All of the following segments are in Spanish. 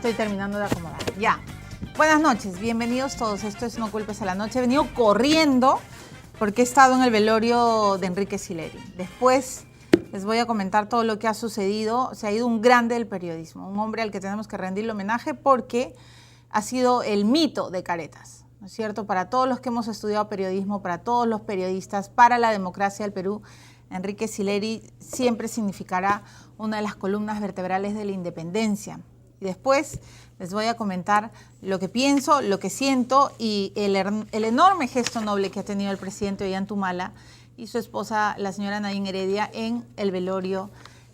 estoy terminando de acomodar. Ya. Buenas noches, bienvenidos todos. Esto es No Culpes a la Noche. He venido corriendo porque he estado en el velorio de Enrique Sileri. Después les voy a comentar todo lo que ha sucedido. Se ha ido un grande del periodismo, un hombre al que tenemos que rendirle homenaje porque ha sido el mito de Caretas, ¿no es cierto? Para todos los que hemos estudiado periodismo, para todos los periodistas, para la democracia del Perú, Enrique Sileri siempre significará una de las columnas vertebrales de la independencia. Y después les voy a comentar lo que pienso, lo que siento y el enorme gesto noble que ha tenido el presidente Ollanta y su esposa, la señora Nadine Heredia, en el velorio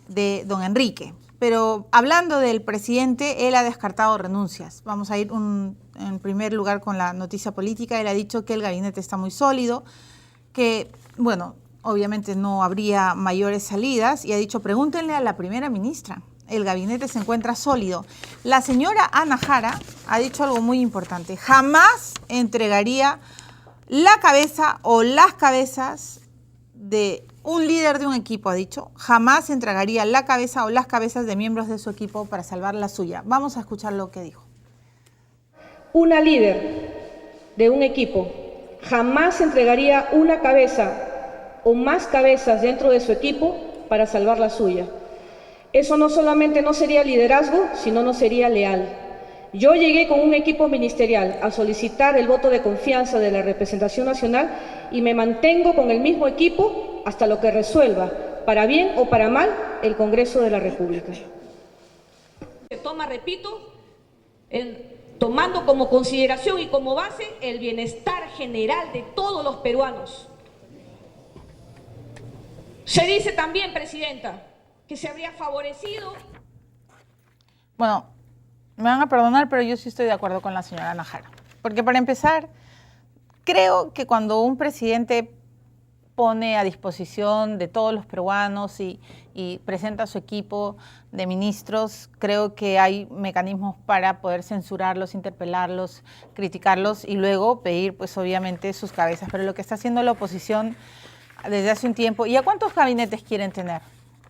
de don Enrique. Pero hablando del presidente, él ha descartado renuncias. Vamos a ir en primer lugar con la noticia política. Él ha dicho que el gabinete está muy sólido, que, bueno, obviamente no habría mayores salidas y ha dicho, pregúntenle a la primera ministra. El gabinete se encuentra sólido. La señora Ana Jara ha dicho algo muy importante. Jamás entregaría la cabeza o las cabezas de un líder de un equipo, ha dicho. Jamás entregaría la cabeza o las cabezas de miembros de su equipo para salvar la suya. Vamos a escuchar lo que dijo. Una líder de un equipo jamás entregaría una cabeza o más cabezas dentro de su equipo para salvar la suya. Eso no solamente no sería liderazgo, sino no sería leal. Yo llegué con un equipo ministerial a solicitar el voto de confianza de la representación nacional y me mantengo con el mismo equipo hasta lo que resuelva, para bien o para mal, el Congreso de la República. Se toma, repito, tomando como consideración y como base el bienestar general de todos los peruanos. Se dice también, Presidenta, que se habría favorecido. Bueno, me van a perdonar, pero yo sí estoy de acuerdo con la señora Ana Jara. Porque para empezar, creo que cuando un presidente pone a disposición de todos los peruanos y presenta a su equipo de ministros, creo que hay mecanismos para poder censurarlos, interpelarlos, criticarlos y luego pedir, pues obviamente, sus cabezas. Pero lo que está haciendo la oposición desde hace un tiempo, ¿y a cuántos gabinetes quieren tener?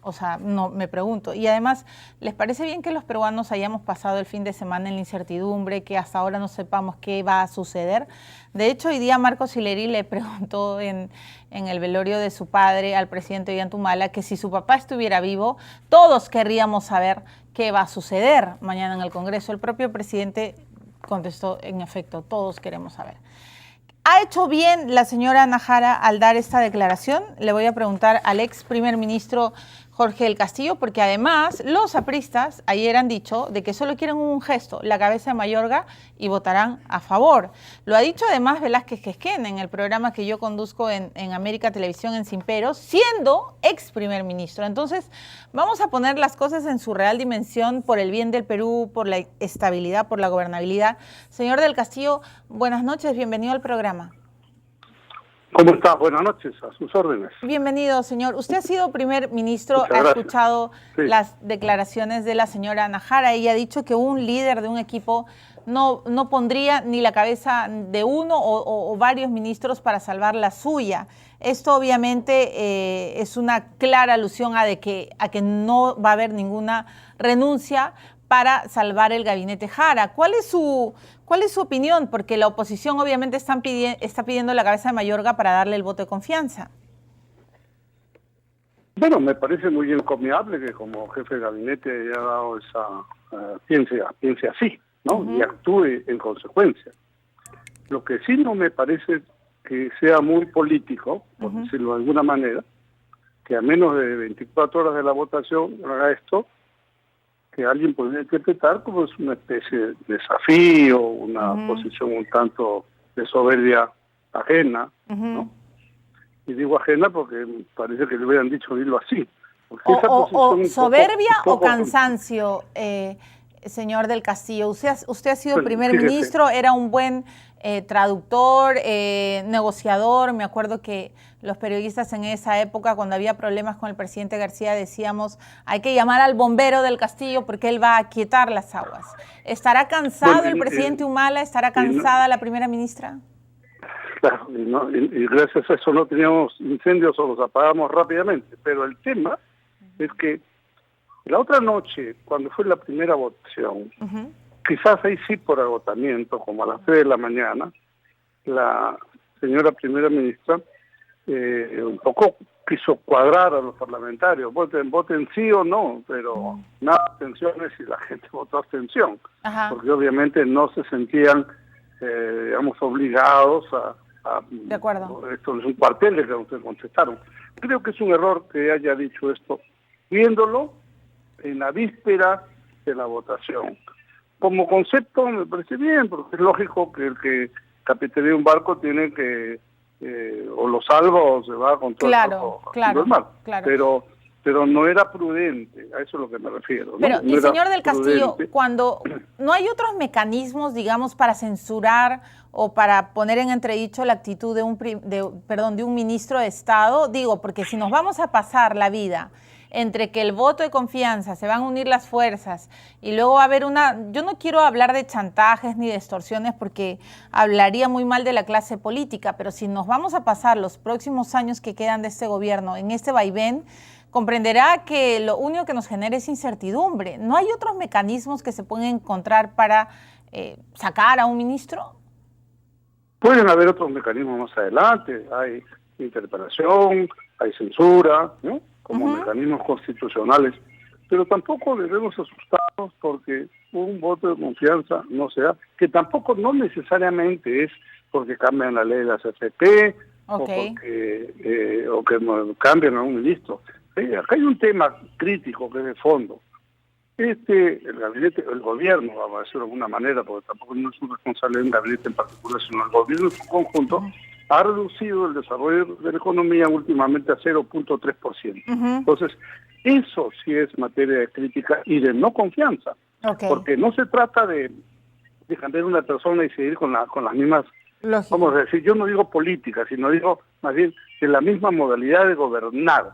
O sea, no, me pregunto. Y además, ¿les parece bien que los peruanos hayamos pasado el fin de semana en la incertidumbre, que hasta ahora no sepamos qué va a suceder? De hecho, hoy día Marco Sileri le preguntó en el velorio de su padre al presidente Ollanta que si su papá estuviera vivo, todos querríamos saber qué va a suceder mañana en el Congreso. El propio presidente contestó, en efecto, todos queremos saber. ¿Ha hecho bien la señora Ana Jara al dar esta declaración? Le voy a preguntar al ex primer ministro Jorge del Castillo, porque además los apristas ayer han dicho de que solo quieren un gesto, la cabeza de Mayorga, y votarán a favor. Lo ha dicho además Velázquez Quezquén en el programa que yo conduzco en América Televisión en Sin Peros, siendo ex primer ministro. Entonces, vamos a poner las cosas en su real dimensión por el bien del Perú, por la estabilidad, por la gobernabilidad. Señor del Castillo, buenas noches, bienvenido al programa. ¿Cómo está? Buenas noches, a sus órdenes. Bienvenido, señor. Usted ha sido primer ministro, ha escuchado las declaraciones de la señora Ana Jara. Ella ha dicho que un líder de un equipo no pondría ni la cabeza de uno o varios ministros para salvar la suya. Esto obviamente es una clara alusión a que no va a haber ninguna renuncia para salvar el gabinete Jara. ¿Cuál es su opinión? Porque la oposición obviamente está pidiendo la cabeza de Mayorga para darle el voto de confianza. Bueno, me parece muy encomiable que como jefe de gabinete haya dado piense así, ¿no? Y actúe en consecuencia. Lo que sí no me parece que sea muy político, por decirlo de alguna manera, que a menos de 24 horas de la votación haga esto, que alguien podría interpretar como es una especie de desafío, una posición un tanto de soberbia ajena, ¿no? Y digo ajena porque parece que le hubieran dicho dilo así. O soberbia o cansancio, señor del Castillo. Usted ha sido primer ministro, era un buen traductor, negociador. Me acuerdo que los periodistas en esa época, cuando había problemas con el presidente García, decíamos, hay que llamar al bombero del Castillo porque él va a aquietar las aguas. ¿Estará cansado el presidente Humala? ¿Estará cansada la primera ministra? Claro, y gracias a eso no teníamos incendios o los apagamos rápidamente. Pero el tema es que la otra noche, cuando fue la primera votación, quizás ahí sí por agotamiento, como a las 3 de la mañana, la señora primera ministra un poco quiso cuadrar a los parlamentarios, voten sí o no, pero nada de abstenciones y la gente votó abstención, porque obviamente no se sentían, digamos, obligados a de acuerdo. Esto es un cuartel de que ustedes contestaron. Creo que es un error que haya dicho esto, viéndolo en la víspera de la votación. Como concepto me parece bien, porque es lógico que el que capitanea un barco tiene que o lo salva o se va con todo el barco al mar. Pero no era prudente, a eso es lo que me refiero. Pero, ¿no? y señor del Castillo, cuando no hay otros mecanismos, digamos, para censurar o para poner en entredicho la actitud de un ministro de Estado, digo, porque si nos vamos a pasar la vida entre que el voto de confianza, se van a unir las fuerzas y luego va a haber yo no quiero hablar de chantajes ni de extorsiones porque hablaría muy mal de la clase política, pero si nos vamos a pasar los próximos años que quedan de este gobierno en este vaivén, comprenderá que lo único que nos genera es incertidumbre. ¿No hay otros mecanismos que se pueden encontrar para sacar a un ministro? Pueden haber otros mecanismos más adelante, hay interpelación, hay censura, ¿no? Como mecanismos constitucionales, pero tampoco debemos asustarnos porque un voto de confianza no se da, que tampoco no necesariamente es porque cambian la ley de las AFP o que cambian a un ministro. Acá hay un tema crítico que es de fondo. El gabinete, el gobierno, vamos a decirlo de alguna manera, porque tampoco no es un responsable de un gabinete en particular, sino el gobierno en su conjunto, ha reducido el desarrollo de la economía últimamente a 0.3%. Entonces, eso sí es materia de crítica y de no confianza, porque no se trata de cambiar una persona y seguir con las mismas, vamos a decir, yo no digo política, sino digo más bien de la misma modalidad de gobernar,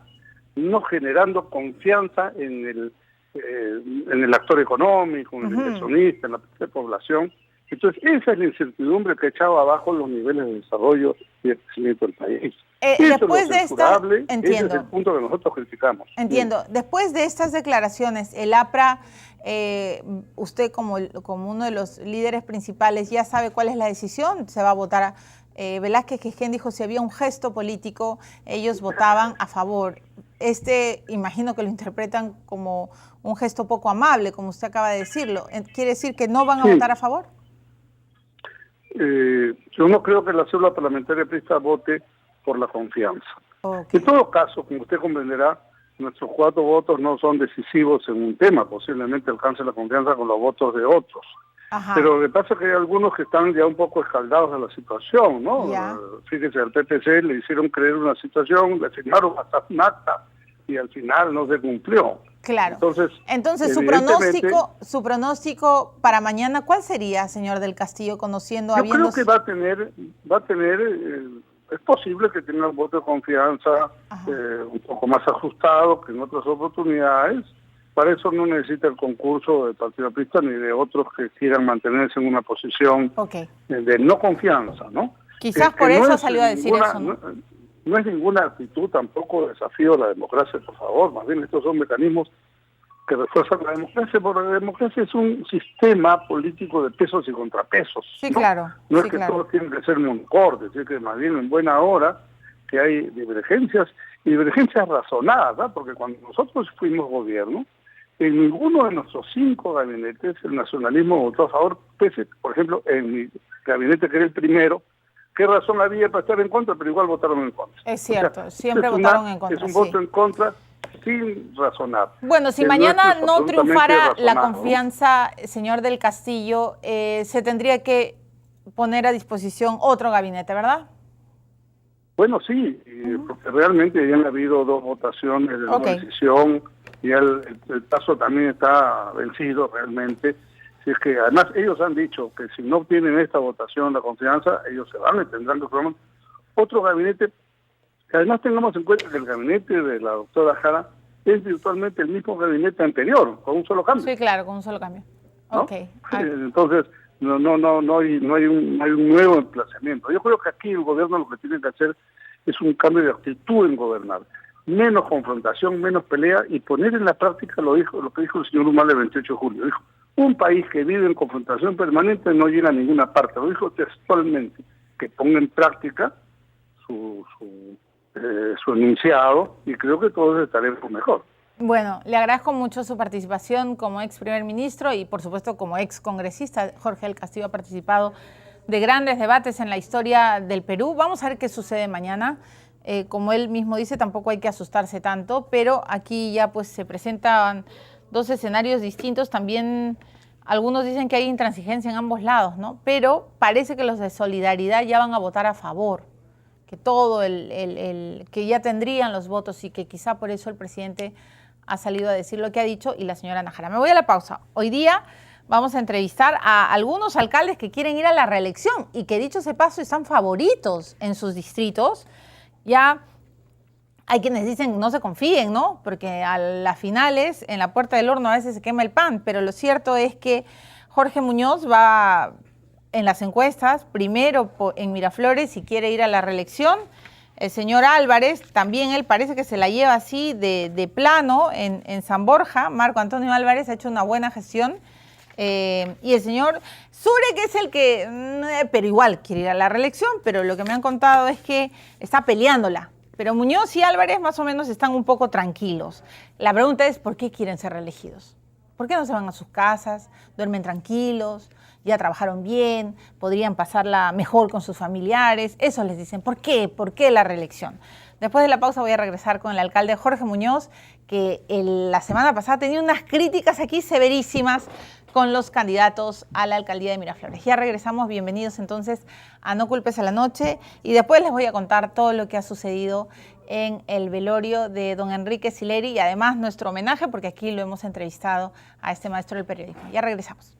no generando confianza en el actor económico, en el inversionista, en la población. Entonces, esa es la incertidumbre que ha echado abajo los niveles de desarrollo y de crecimiento del país. Después de esta, entiendo. Ese es el punto que nosotros criticamos. Entiendo. Después de estas declaraciones, el APRA, usted como uno de los líderes principales, ¿ya sabe cuál es la decisión? Se va a votar. Velázquez Quijén dijo si había un gesto político, ellos votaban a favor. Imagino que lo interpretan como un gesto poco amable, como usted acaba de decirlo. ¿Quiere decir que no van a votar a favor? Yo no creo que la célula parlamentaria aprista vote por la confianza. En todo caso, como usted comprenderá, nuestros 4 votos no son decisivos en un tema, posiblemente alcance la confianza con los votos de otros. Pero lo que pasa es que hay algunos que están ya un poco escaldados de la situación, ¿no? Fíjese, al PPC le hicieron creer una situación, le firmaron hasta un acta y al final no se cumplió. Claro. Entonces su pronóstico para mañana, ¿cuál sería, señor del Castillo, conociendo? Yo creo que va a tener, es posible que tenga un voto de confianza un poco más ajustado que en otras oportunidades. Para eso no necesita el concurso del Partido Aprista ni de otros que quieran mantenerse en una posición de no confianza, ¿no? Quizás por eso salió a decir eso, ¿no? No es ninguna actitud tampoco de desafío a la democracia, por favor. Más bien estos son mecanismos que refuerzan la democracia, porque la democracia es un sistema político de pesos y contrapesos. Sí, ¿no? claro. No es que todos tienen que ser moncordes, es que más bien en buena hora que hay divergencias, y divergencias razonadas, ¿no? Porque cuando nosotros fuimos gobierno, en ninguno de nuestros 5 gabinetes el nacionalismo votó a favor, pese, por ejemplo, en mi gabinete que era el primero, ¿qué razón había para estar en contra? Pero igual votaron en contra. Es cierto, siempre votaron en contra. Es un voto en contra sin razonar. Bueno, si mañana no triunfara la confianza, señor del Castillo, se tendría que poner a disposición otro gabinete, ¿verdad? Bueno, sí, porque realmente ya han habido 2 votaciones de no decisión y el caso también está vencido realmente. Si es que además ellos han dicho que si no obtienen esta votación, la confianza, ellos se van y tendrán que formar otro gabinete. Que además tengamos en cuenta que el gabinete de la doctora Jara es virtualmente el mismo gabinete anterior, con un solo cambio. Sí, claro, con un solo cambio. ¿No? Entonces, no hay un nuevo emplazamiento. Yo creo que aquí el gobierno lo que tiene que hacer es un cambio de actitud en gobernar. Menos confrontación, menos pelea y poner en la práctica lo que dijo el señor Humala el 28 de julio. Dijo, un país que vive en confrontación permanente no llega a ninguna parte. Lo dijo textualmente, que ponga en práctica su enunciado, y creo que todos estaremos mejor. Bueno, le agradezco mucho su participación como ex primer ministro y por supuesto como ex congresista. Jorge del Castillo ha participado de grandes debates en la historia del Perú. Vamos a ver qué sucede mañana. Como él mismo dice, tampoco hay que asustarse tanto, pero aquí ya pues se presentan dos escenarios distintos. También algunos dicen que hay intransigencia en ambos lados, ¿no? Pero parece que los de Solidaridad ya van a votar a favor, que todo que ya tendrían los votos y que quizá por eso el presidente ha salido a decir lo que ha dicho y la señora Nájera. Me voy a la pausa. Hoy día vamos a entrevistar a algunos alcaldes que quieren ir a la reelección y que, dicho ese paso, están favoritos en sus distritos. Ya hay quienes dicen no se confíen, ¿no? Porque a las finales, en la puerta del horno a veces se quema el pan, pero lo cierto es que Jorge Muñoz va en las encuestas primero en Miraflores y quiere ir a la reelección. El señor Álvarez, también él parece que se la lleva así de plano en San Borja. Marco Antonio Álvarez ha hecho una buena gestión. Y el señor Sure, que es el que, pero igual quiere ir a la reelección, pero lo que me han contado es que está peleándola. Pero Muñoz y Álvarez más o menos están un poco tranquilos. La pregunta es, ¿por qué quieren ser reelegidos? ¿Por qué no se van a sus casas, duermen tranquilos, ya trabajaron bien, podrían pasarla mejor con sus familiares? Eso les dicen. ¿Por qué? ¿Por qué la reelección? Después de la pausa voy a regresar con el alcalde Jorge Muñoz, que la semana pasada tenía unas críticas aquí severísimas con los candidatos a la alcaldía de Miraflores. Ya regresamos, bienvenidos entonces a No Culpes a la Noche, y después les voy a contar todo lo que ha sucedido en el velorio de don Enrique Sileri y además nuestro homenaje, porque aquí lo hemos entrevistado a este maestro del periodismo. Ya regresamos.